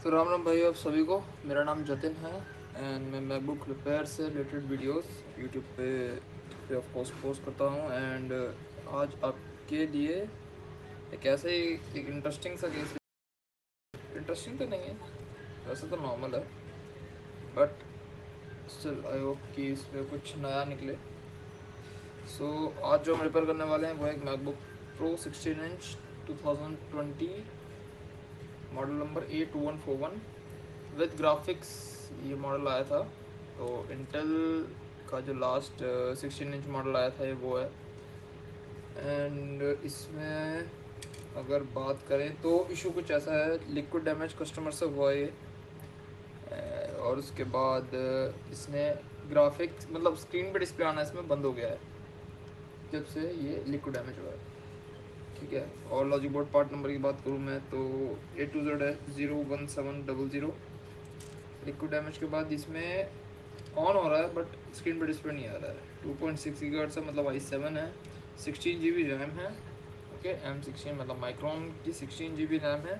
तो राम राम भाई आप सभी को। मेरा नाम जतिन है एंड मैं मैकबुक रिपेयर से रिलेटेड वीडियोस यूट्यूब पे ऑफ कोर्स पोस्ट करता हूँ। एंड आज आपके लिए एक ऐसे ही एक इंटरेस्टिंग सा केस, इंटरेस्टिंग तो नहीं है वैसे तो नॉर्मल है, बट स्टिल आई होप कि इसमें कुछ नया निकले। सो आज जो हम रिपेयर करने वाले हैं वो है एक MacBook pro 16 inch 2020 model number A2141 with graphics. ये मॉडल आया था, तो इंटेल का जो लास्ट 16 इंच मॉडल आया था ये वो है। एंड इसमें अगर बात करें तो इशू कुछ ऐसा है, लिक्विड डैमेज कस्टमर से हुआ ये। और उसके बाद इसने ग्राफिक्स मतलब स्क्रीन पे डिस्प्ले आना इसमें बंद हो गया है जब से ये लिक्विड डैमेज हुआ है। ठीक है, और लॉजिक बोर्ड पार्ट नंबर की बात करूँ मैं तो A to Z है 01700। लिक्विड डैमेज के बाद इसमें ऑन हो रहा है बट स्क्रीन पर डिस्प्ले नहीं आ रहा है। 2.6 गीगाहर्ट्ज़ है, मतलब i7 है, 16 GB रैम है। ओके, M16 मतलब माइक्रोन की 16 GB रैम है।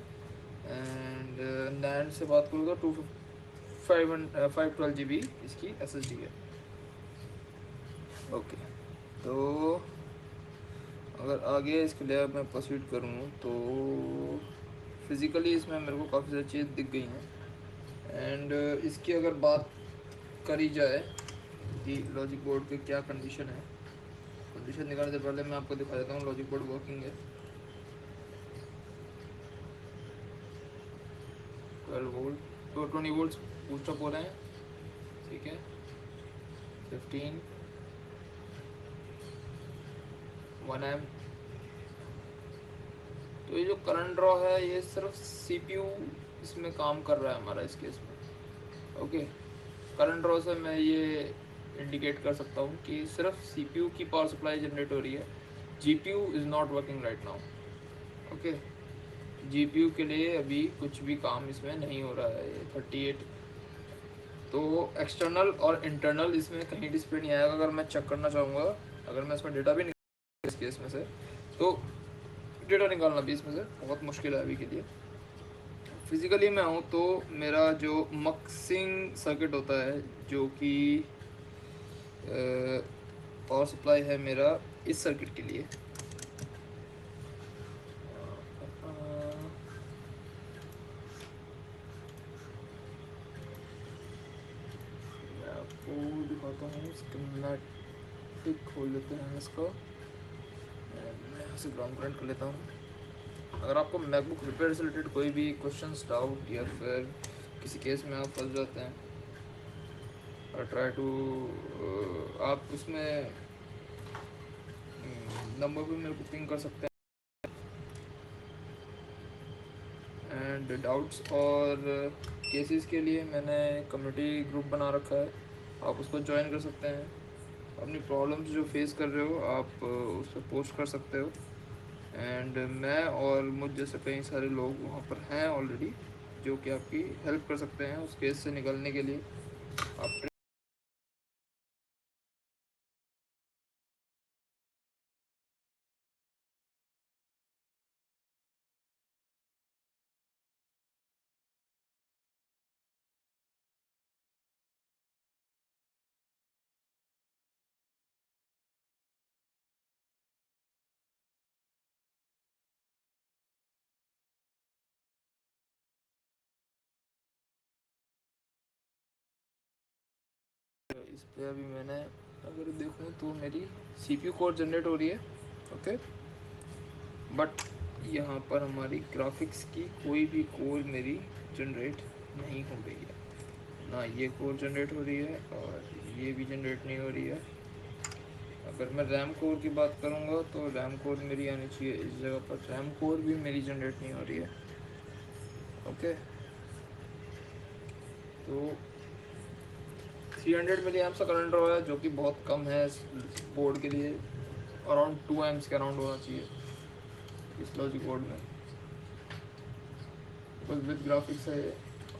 एंड नैंड से बात करूँ तो 512 GB इसकी SSD है। ओके, तो अगर आगे इसके लिए मैं प्रोसीड करूँ तो फिज़िकली इसमें मेरे को काफ़ी सारी चीज़ दिख गई हैं। एंड इसकी अगर बात करी जाए कि लॉजिक बोर्ड की क्या कंडीशन है, कंडीशन निकालने से पहले मैं आपको दिखा देता हूँ लॉजिक बोर्ड वर्किंग है। 12 वोल्ट तो 20 वोल्ट बूस्टअप हो रहे हैं। ठीक है, 15 1 एम। तो ये जो करंट ड्रॉ है ये सिर्फ CPU इसमें काम कर रहा है हमारा इस केस में। ओके, करंट ड्रॉ से मैं ये इंडिकेट कर सकता हूँ कि सिर्फ CPU की पावर सप्लाई जनरेट हो रही है। GPU is not working right now. Okay, GPU के लिए अभी कुछ भी काम इसमें नहीं हो रहा है। ये 38 तो एक्सटर्नल और इंटरनल इसमें कहीं डिस्प्ले नहीं आएगा। अगर मैं चेक करना चाहूँगा, अगर मैं इसमें डेटा भी निकाल इस केस में से, तो डेटा निकालना भी इसमें से बहुत मुश्किल है अभी के लिए। फिज़िकली मैं आऊँ तो मेरा जो मक्सिंग सर्किट होता है जो कि पावर सप्लाई है मेरा इस सर्किट के लिए, मैं आपको दिखाता हूँ। स्कीमेटिक खोल लेते हैं इसका, मैं यहाँ से ग्राउंड करंट कर लेता हूँ। अगर आपको मैकबुक रिपेयर से रिलेटेड कोई भी क्वेश्चंस डाउट या फिर किसी केस में आप फंस जाते हैं और ट्राई टू आप उसमें नंबर भी मेरे को पिंग कर सकते हैं। एंड डाउट्स और केसेस के लिए मैंने कम्युनिटी ग्रुप बना रखा है, आप उसको ज्वाइन कर सकते हैं। अपनी प्रॉब्लम्स जो फेस कर रहे हो आप उस पर पोस्ट कर सकते हो। एंड मैं और मुझ जैसे कई सारे लोग वहाँ पर हैं ऑलरेडी जो कि आपकी हेल्प कर सकते हैं उस केस से निकलने के लिए। आप इस पर अभी मैंने अगर देखूँ तो मेरी CPU कोर जनरेट हो रही है। ओके, बट यहाँ पर हमारी ग्राफिक्स की कोई भी कोर मेरी जनरेट नहीं हो रही है, ना ये कोर जनरेट हो रही है और ये भी जनरेट नहीं हो रही है। अगर मैं रैम कोर की बात करूँगा तो रैम कोर मेरी आनी चाहिए इस जगह पर, रैम कोर भी मेरी जनरेट नहीं हो रही है। ओके, तो 300 मिली एम्स का करंट ड्रॉ है जो कि बहुत कम है इस बोर्ड के लिए। अराउंड 2 एम्स के अराउंड होना चाहिए इस लॉजिक बोर्ड में, बिकॉज विद ग्राफिक्स है।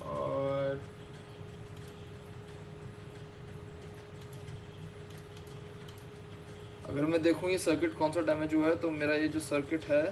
और अगर मैं देखूँ ये सर्किट कौन सा डैमेज हुआ है तो मेरा ये जो सर्किट है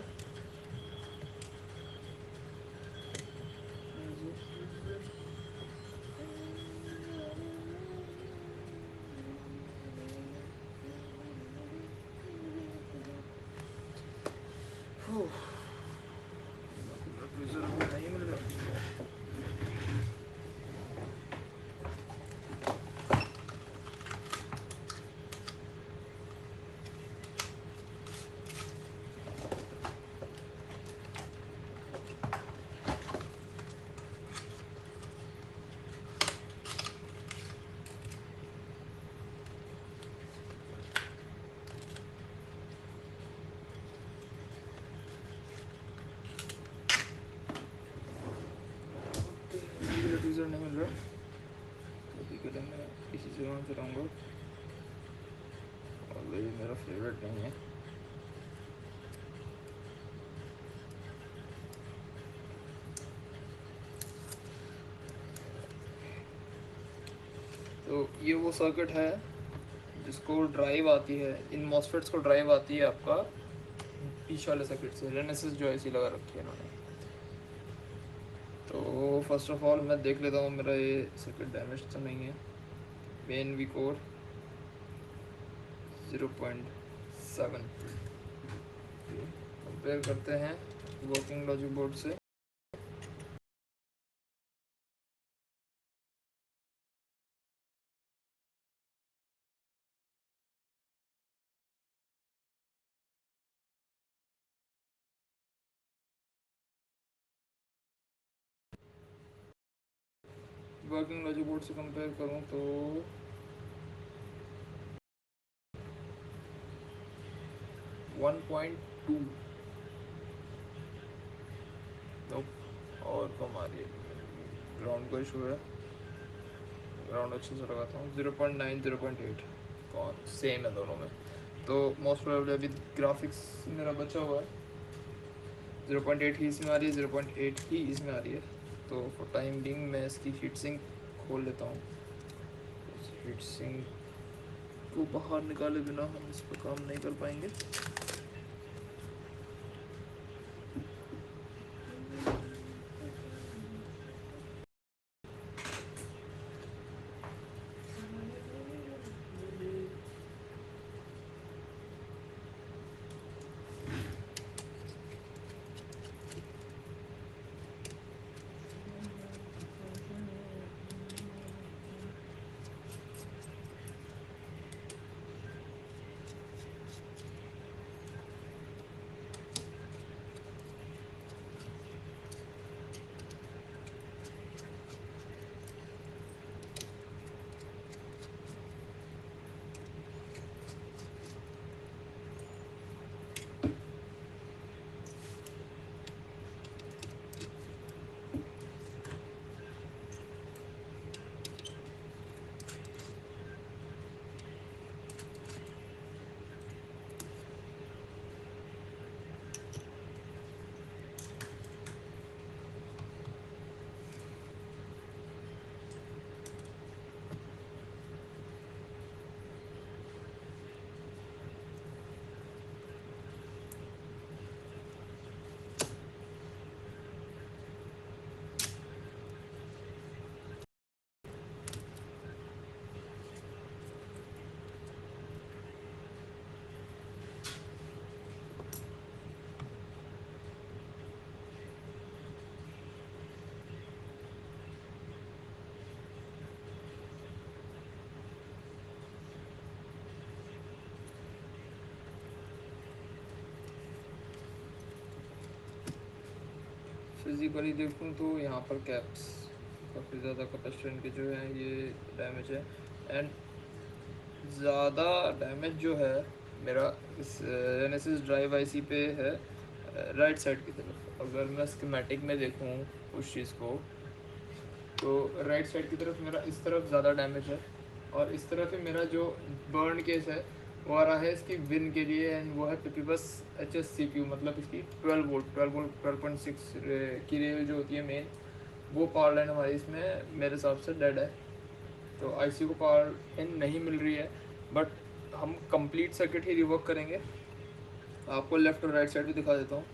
टीजर नहीं मिल रहा, तो अभी के लिए मैं इसी से वहाँ चलाऊँगा, और ये मेरा फेवरेट नहीं है। तो ये वो सर्किट है जिसको ड्राइव आती है, इन मॉसफेट्स को ड्राइव आती है आपका पीछे वाले सर्किट से, रेनेसिस जो ऐसी लगा रखी है इन्होंने। तो फर्स्ट ऑफ ऑल मैं देख लेता हूँ मेरा ये सर्किट डैमेज तो नहीं है। मेन वी कोर 0.7 कंपेयर करते हैं वर्किंग लॉजिक बोर्ड से। वर्किंग लॉजिक बोर्ड से कंपेयर करूँ तो 1.2 और कम आ रही है। ग्राउंड का इशू है, ग्राउंड अच्छे से लगाता हूँ। 0.9 0.8 कौन सेम है दोनों में। तो मोस्ट प्रोबेबली अभी ग्राफिक्स मेरा बचा हुआ है, 0.8 ही इसमें आ रही है, 0.8 ही इसमें आ रही है। तो फॉर टाइम बिंग मैं इसकी हीट सिंक खोल लेता हूँ। हीट सिंक को बाहर निकाले बिना हम इस पर काम नहीं कर पाएंगे। फिजिकली देखूँ तो यहाँ पर कैप्स काफ़ी ज़्यादा कैपेसिटर के जो है ये डैमेज है। एंड ज़्यादा डैमेज जो है मेरा इस रेनेसिस ड्राइव आईसी पे है राइट साइड की तरफ। अगर मैं स्कीमेटिक में देखूँ उस चीज़ को, तो राइट साइड की तरफ मेरा इस तरफ ज़्यादा डैमेज है, और इस तरफ ही मेरा जो बर्न केस है वो आ रहा है इसकी विन के लिए, एंड वो है PPBus HSCPU, मतलब इसकी 12 वोल्ट 12.6 की रेल जो होती है मेन, वो पावर लाइन हमारी इसमें मेरे हिसाब से डेड है। तो IC को पावर इन नहीं मिल रही है, बट हम कंप्लीट सर्किट ही रिवर्क करेंगे। आपको लेफ़्ट और राइट साइड भी दिखा देता हूँ।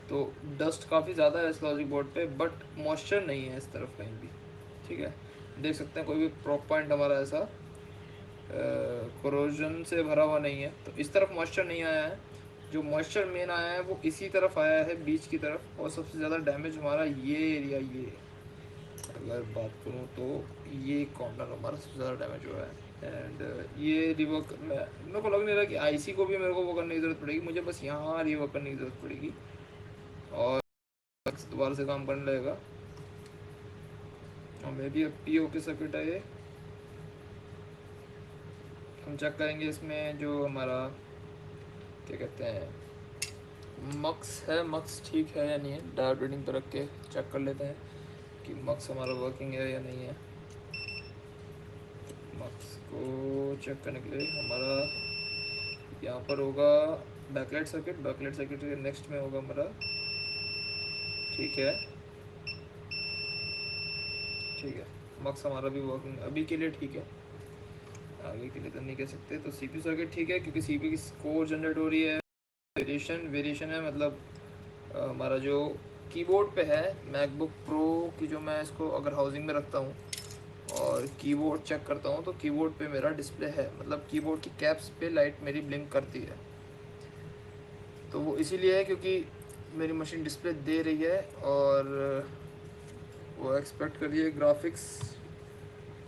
तो डस्ट काफ़ी ज़्यादा है इस लॉजिक बोर्ड पे, बट मॉइस्चर नहीं है इस तरफ कहीं भी, ठीक है। देख सकते हैं कोई भी प्रॉप पॉइंट हमारा ऐसा कोरोजन से भरा हुआ नहीं है। तो इस तरफ मॉइस्चर नहीं आया है, जो मॉइस्चर मेन आया है वो इसी तरफ आया है, बीच की तरफ। और सबसे ज़्यादा डैमेज हमारा ये एरिया, ये अगर बात करूँ तो ये कॉर्नर हमारा सबसे ज़्यादा डैमेज हुआ है। एंड ये रिवर्क मेरे को लग नहीं रहा कि IC को भी मेरे को वो करने की ज़रूरत पड़ेगी, मुझे बस यहाँ रिवर्क करने की ज़रूरत पड़ेगी और दोबारा से काम करने लगेगा। और मे भी अब POK सर्किट है ये, हम चेक करेंगे इसमें जो हमारा क्या कहते हैं मक्स है, मक्स ठीक है या नहीं है। डायोड रीडिंग पर रख के चेक कर लेते हैं। कि मक्स हमारा वर्किंग है या नहीं है। मक्स को चेक करने के लिए हमारा यहाँ पर होगा बैकलाइट सर्किट। बैकलाइट सर्किट के नेक्स्ट में होगा हमारा, ठीक है ठीक है, मक्स हमारा भी वर्किंग अभी के लिए ठीक है, आगे के लिए तो नहीं कह सकते। तो सीपीयू सर्किट ठीक है, क्योंकि सीपीयू की कोर जनरेट हो रही है। वेरिएशन है, मतलब हमारा जो कीबोर्ड पे है मैकबुक प्रो की, जो मैं इसको अगर हाउसिंग में रखता हूँ और कीबोर्ड चेक करता हूँ तो कीबोर्ड पे मेरा डिस्प्ले है, मतलब कीबोर्ड की कैप्स पे लाइट मेरी ब्लिंक करती है। तो वो इसीलिए है क्योंकि मेरी मशीन डिस्प्ले दे रही है और वो एक्सपेक्ट कर रही है ग्राफिक्स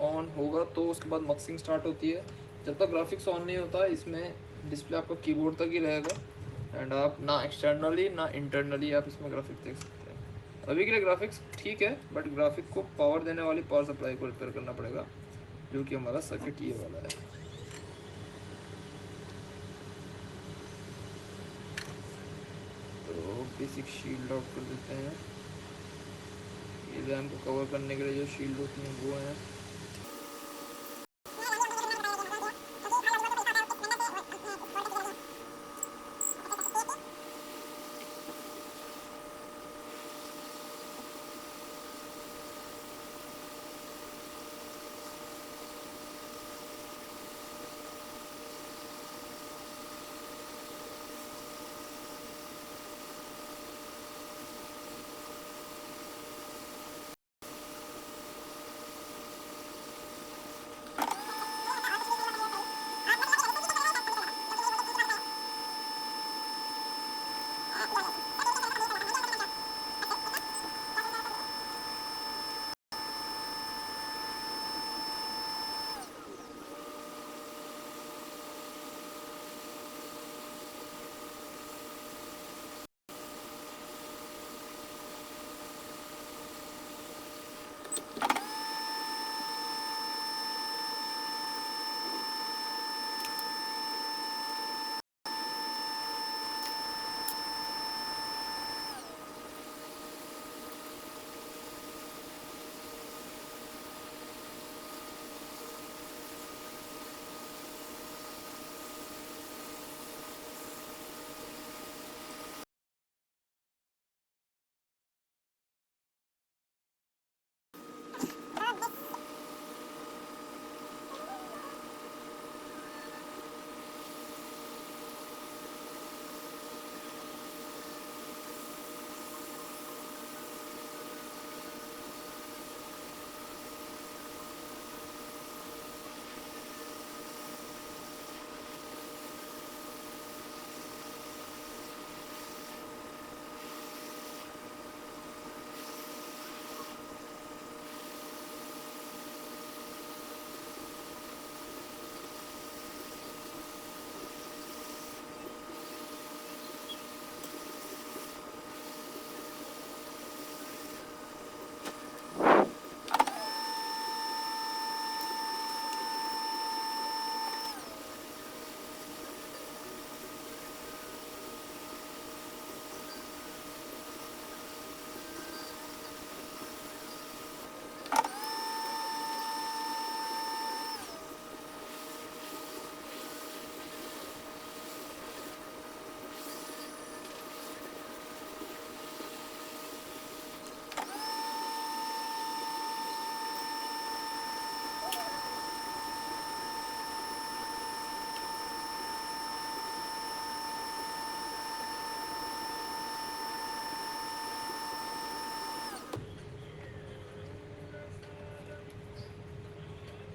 ऑन होगा तो उसके बाद मक्सिंग स्टार्ट होती है। जब तक ग्राफिक्स ऑन नहीं होता इसमें डिस्प्ले आपका कीबोर्ड तक ही रहेगा, एंड आप ना एक्सटर्नली ना इंटरनली आप इसमें ग्राफिक्स देख सकते हैं। अभी के लिए ग्राफिक्स ठीक है, बट ग्राफिक को पावर देने वाली पावर सप्लाई को रिपेयर करना पड़ेगा, जो कि हमारा सर्किट ये वाला है। तो बेसिक शील्ड आउट कर देते हैं। ये रैम को कवर करने के लिए जो शील्ड होती हैं वो हैं।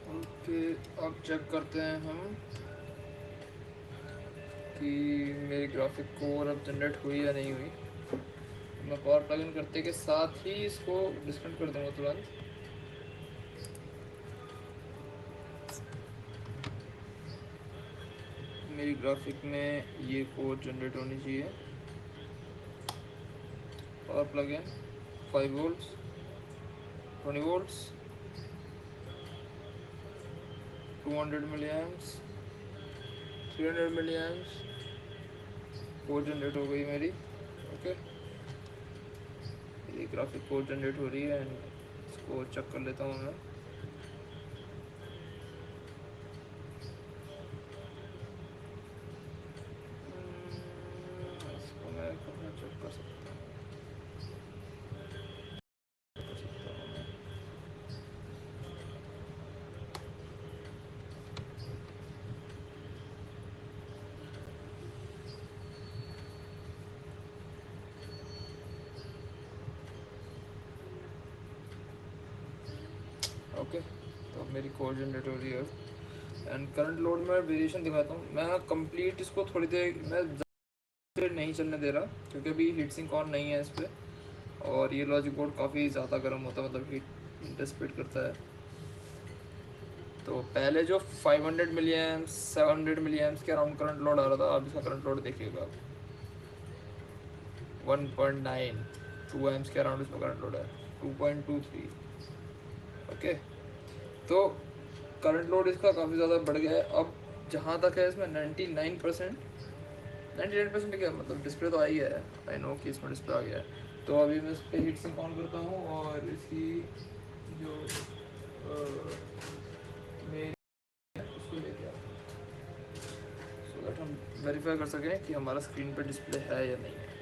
ओके, अब चेक करते हैं हम कि मेरी ग्राफिक कोर अब जनरेट हुई या नहीं हुई। मैं पावर प्लग इन करते के साथ ही इसको डिस्कनेक्ट कर दूंगा तुरंत। मेरी ग्राफिक में ये कोर जनरेट होनी चाहिए। Power plug in 5 volts, 20 volts, 200 milli amps, 300 milli amps. Core generate हो गई मेरी। ओके, मेरी ग्राफिक कोर जनरेट हो रही है एंड इसको चेक कर लेता हूँ मैं। इसको मैं कहाँ चेक कर सकता हूँ, कर सकता हूँ मैं। ओके, तो मेरी कोड जनरेट हो रही है एंड करंट लोड में वेरिएशन दिखाता हूँ मैं। कंप्लीट इसको थोड़ी देर मैं नहीं चलने दे रहा क्योंकि अभी हीट सिंक ऑन नहीं है इस पर, और ये लॉजिक बोर्ड काफ़ी ज़्यादा गर्म होता है, मतलब हीट डिसिपेट करता है। तो पहले जो 500 मिली एम्स 700 मिली एम्स के अराउंड करंट लोड आ रहा था, अब इसका करंट लोड देखिएगा आप 1.9, 2 एम्स के अराउंड इसमें करंट लोड है 2.23। ओके, तो करंट लोड इसका काफ़ी ज़्यादा बढ़ गया है। अब जहाँ तक है इसमें 99%, 99% क्या मतलब डिस्प्ले तो आई है, आई नो कि इसमें डिस्प्ले आ गया है। तो अभी मैं इस पर हीट सिंक ऑन करता हूँ और इसकी जो मेन उसको लेके आता हूँ सो दैट हम वेरीफाई कर सकें कि हमारा स्क्रीन पर डिस्प्ले है या नहीं है।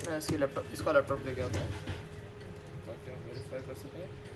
मैं इसका लैपटॉप लेके आता हूँ ताकि हम वेरीफाई कर सकें।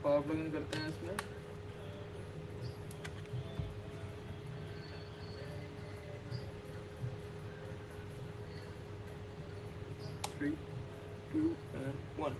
पावर प्लग इन करते हैं इसमें। Three, two and one.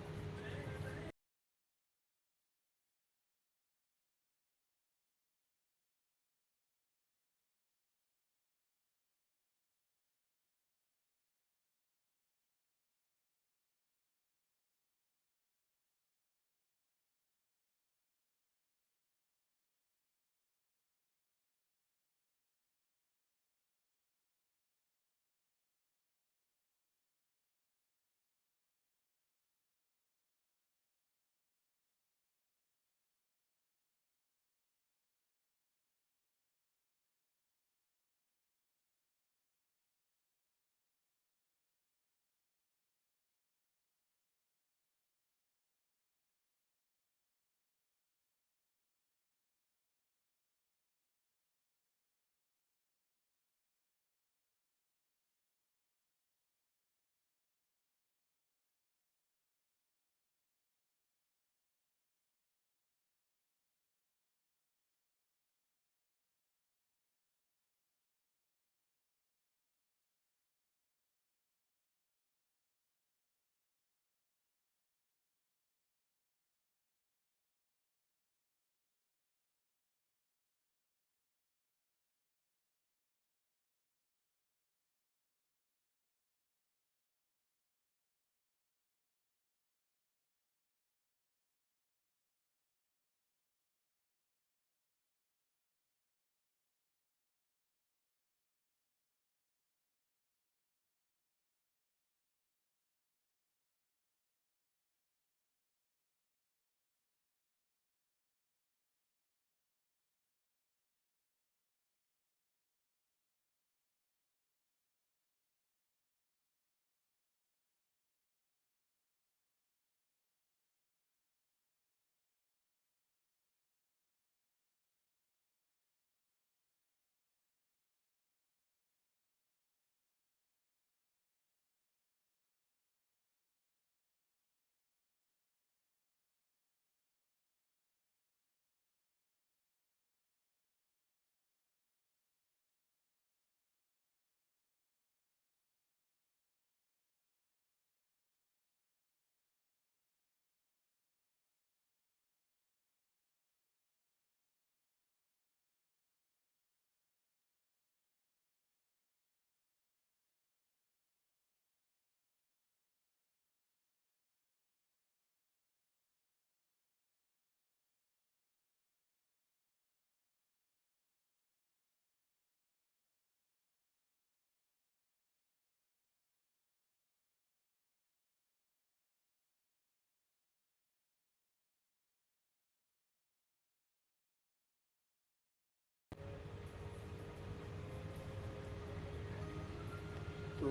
तो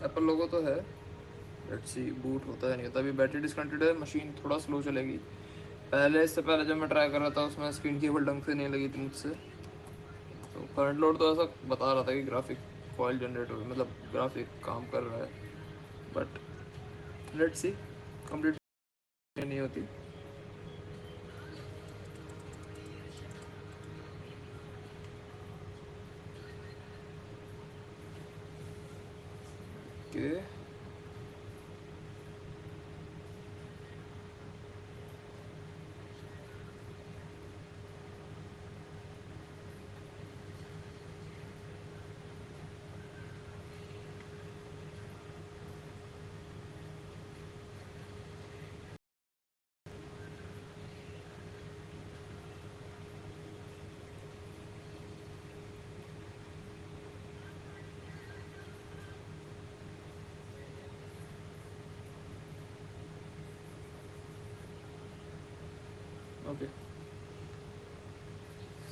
एप्पल लोगो तो है, लेट्स सी बूट होता है नहीं होता। अभी बैटरी डिस्कनेक्टेड है, मशीन थोड़ा स्लो चलेगी। पहले, इससे पहले जब मैं ट्राई कर रहा था उसमें स्क्रीन केबल ढंग से नहीं लगी थी मुझसे। तो करंट लोड तो ऐसा बता रहा था कि ग्राफिक फॉइल जनरेट हो, मतलब ग्राफिक काम कर रहा है, बट लेट्स सी, कंप्लीट नहीं होती। ओके, ओके,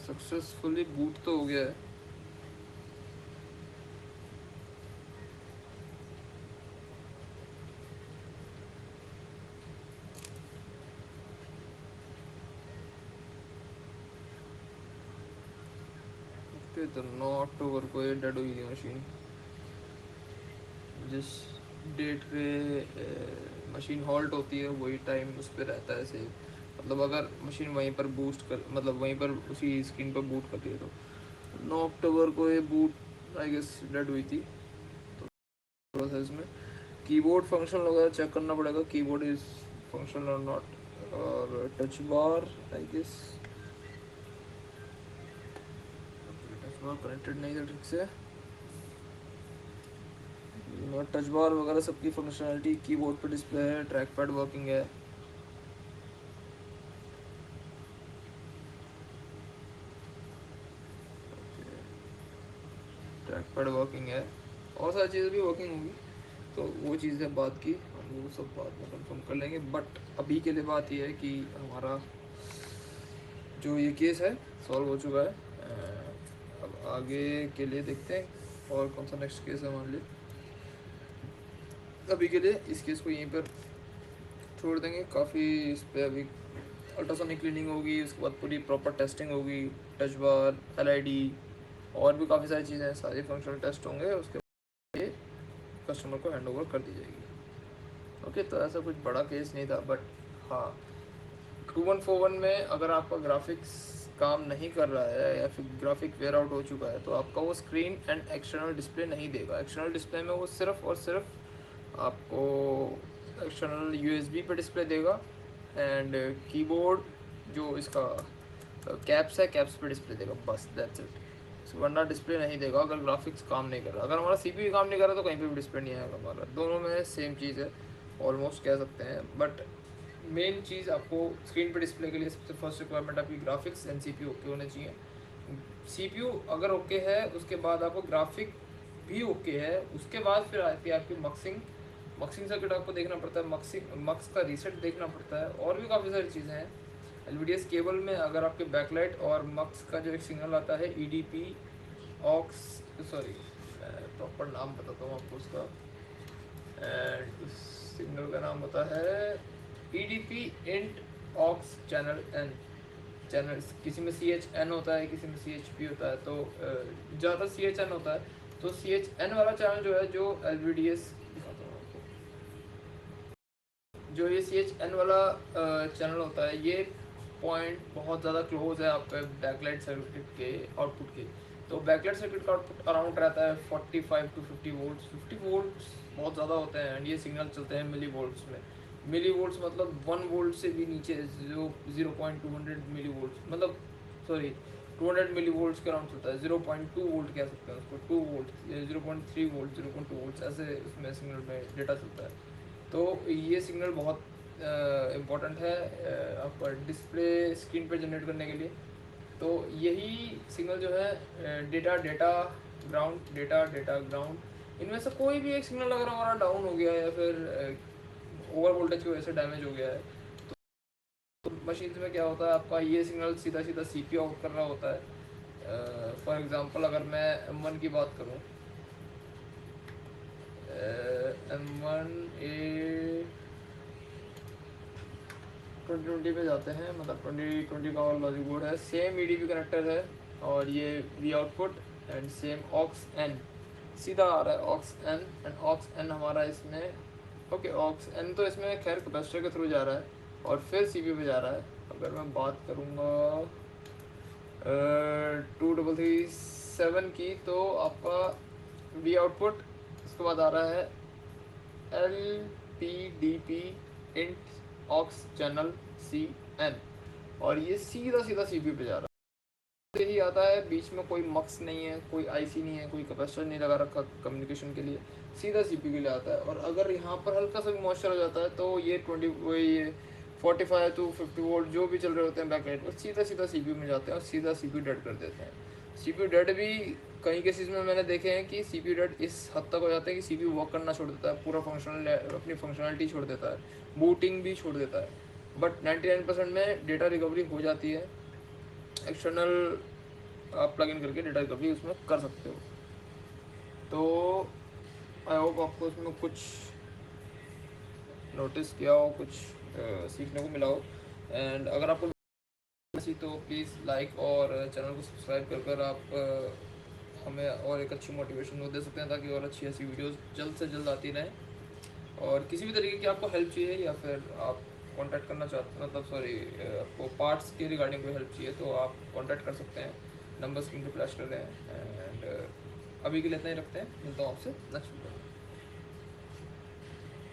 सक्सेसफुली बूट तो हो गया है। ओके, तो 9 अक्टूबर को ये डेड हुई थी मशीन। जिस डेट पे मशीन हॉल्ट होती है वही टाइम उस पर रहता है सेव। मतलब अगर मशीन वहीं पर बूस्ट कर, मतलब वहीं पर उसी स्क्रीन पर बूट करती है। तो 9 अक्टूबर को ये बूट आई गेस डेड हुई थी। तो प्रोसेस में कीबोर्ड फंक्शन वगैरह चेक करना पड़ेगा, कीबोर्ड इज फंक्शन और नॉट। और touch bar I guess touch bar connected नहीं था ठीक से। टच बार वगैरह सबकी फंक्शनलिटी कीबोर्ड पे डिस्प्ले है, ट्रैक पैड वर्किंग है। ट्रैक पैड वर्किंग है और सारी चीज़ें भी वर्किंग होगी। तो वो चीज़ें बात की, हम वो सब बात में कंफर्म कर लेंगे। बट अभी के लिए बात ये है कि हमारा जो ये केस है सॉल्व हो चुका है। अब आगे के लिए देखते हैं और कौन सा नेक्स्ट केस है हमारे लिए। अभी के लिए इस केस को यहीं पर छोड़ देंगे। काफ़ी इस पर अभी अल्ट्रासोनिक क्लीनिंग होगी, उसके बाद पूरी प्रॉपर टेस्टिंग होगी, टच बार, एलआईडी और भी काफ़ी सारी चीज़ें, सारी फंक्शनल टेस्ट होंगे। उसके बाद ये कस्टमर को हैंड ओवर कर दी जाएगी। ओके, तो ऐसा कुछ बड़ा केस नहीं था। बट हाँ, 2141 में अगर आपका ग्राफिक्स काम नहीं कर रहा है या फिर ग्राफिक वेयर आउट हो चुका है तो आपका वो स्क्रीन एंड एक्सटर्नल डिस्प्ले नहीं देगा। एक्सटर्नल डिस्प्ले में वो सिर्फ और सिर्फ आपको एक्सटर्नल यूएसबी पे डिस्प्ले देगा एंड कीबोर्ड जो इसका कैप्स है, कैप्स पे डिस्प्ले देगा, बस दैट्स इट। वरना डिस्प्ले नहीं देगा अगर ग्राफिक्स काम नहीं कर रहा। अगर हमारा सीपीयू काम नहीं कर रहा तो कहीं पे भी डिस्प्ले नहीं आएगा हमारा। दोनों में सेम चीज़ है, ऑलमोस्ट कह सकते हैं। बट मेन चीज़ आपको स्क्रीन पे डिस्प्ले के लिए सबसे फर्स्ट रिक्वायरमेंट आपकी ग्राफिक्स एंड सीपीयू ओके होने चाहिए। सीपीयू अगर ओके है उसके बाद आपको ग्राफिक भी ओके है, उसके बाद फिर आती है आपकी मक्सिंग। मक्सिंग सर्किट आपको देखना पड़ता है, मक्स का रीसेट देखना पड़ता है और भी काफ़ी सारी चीज़ें हैं। एलवीडीएस केबल में अगर आपके बैकलाइट और मक्स का जो एक सिग्नल आता है ईडीपी ऑक्स, सॉरी प्रॉपर नाम बताता हूँ आपको उसका, एंड उस सिग्नल का नाम होता है eDP int aux channel N. Channel किसी में सी एच एन होता है, किसी में सी एच पी होता है। तो ज़्यादा सी एच एन होता है। तो सी एच एन वाला चैनल जो है, जो एल वी डी एस दिखाता हूँ आपको, जो ये सी एच एन वाला चैनल होता है, ये पॉइंट बहुत ज़्यादा क्लोज है आपके बैकलाइट सर्किट के आउटपुट के। तो बैकलाइट सर्किट का आउटपुट अराउंड रहता है 45 टू 50 वोल्ट्स। 50 वोल्ट्स बहुत ज़्यादा होते हैं एंड ये सिग्नल चलते हैं मिली वोल्ट्स में। मिली वोल्ट्स मतलब 1 वोल्ट से भी नीचे, 0.200 मिली वोल्ट्स, मतलब सॉरी 200 मिली वोल्ट्स के अराउंड चलता है। 0.2 वोल्ट कह सकते हैं उसको, 2 वोल्ट, 0.3 वोल्ट, 0.2 वोल्ट ऐसे उसमें सिग्नल में डेटा चलता है। तो ये सिग्नल बहुत इम्पॉर्टेंट है आपका डिस्प्ले स्क्रीन पर जनरेट करने के लिए। तो यही सिग्नल जो है data data ground, data data ground, इनमें से कोई भी एक सिग्नल अगर हमारा डाउन हो गया या फिर ओवर वोल्टेज की वजह से डैमेज हो गया है तो मशीन में क्या होता है, आपका ये सिग्नल सीधा सीधा सीपीयू आउट कर रहा होता है। फॉर एग्जांपल अगर मैं M1 की बात करूँ, M1 ए 2020 पे जाते हैं, मतलब 2020 का और लॉजिक बोर्ड है, सेम ईडीपी कनेक्टर है और ये V output and same aux N सीधा आ रहा है, aux N and aux N हमारा इसमें ओके। ऑक्स एन तो इसमें खैर कैपेसिटर के थ्रू जा रहा है और फिर सीपीयू पे जा रहा है। अगर मैं बात करूँगा 2337 की, तो आपका वी आउटपुट उसके बाद आ रहा है L P D P int aux channel C N और ये सीधा सीधा सीपीयू पे जा रहा है। यही आता है, बीच में कोई मक्स नहीं है, कोई आईसी नहीं है, कोई कैपेसिटर नहीं लगा रखा कम्युनिकेशन के लिए, सीधा सीपीयू के लिए आता है। और अगर यहाँ पर हल्का सा भी मॉइस्चर हो जाता है तो ये 45 टू 50 वोल्ट जो भी चल रहे होते हैं बैकलाइट वो सीधा सीधा सीपीयू में जाते हैं और सीधा सीपीयू डेड कर देते हैं। सीपीयू डेड भी कई केसेस में मैंने देखे हैं कि सीपीयू डेड इस हद तक हो जाते हैं कि सीपीयू वर्क करना छोड़ देता है, पूरा फंक्शनल अपनी फंक्शनलिटी छोड़ देता है, बूटिंग भी छोड़ देता है। बट 99% में डेटा रिकवरी हो जाती है। एक्सटर्नल आप प्लग इन करके डेटा रिकवरी उसमें कर सकते हो। तो आई होप आपको उसमें कुछ नोटिस किया हो, कुछ सीखने को मिला हो। एंड अगर आपको तो प्लीज़ लाइक और चैनल को सब्सक्राइब कर आप हमें और एक अच्छी मोटिवेशन दे सकते हैं ताकि और अच्छी ऐसी वीडियोस जल्द से जल्द आती रहें। और किसी भी तरीके की आपको हेल्प चाहिए या फिर आप कांटेक्ट करना चाहते, मतलब सॉरी, आपको पार्ट्स के रिगार्डिंग कोई हेल्प चाहिए तो आप कांटेक्ट कर सकते हैं। नंबर स्क्रीन पे फ्लैश कर रहे हैं। एंड अभी के लिए इतना ही रखते हैं, मिलता हूँ आपसे नेक्स्ट वीडियो में।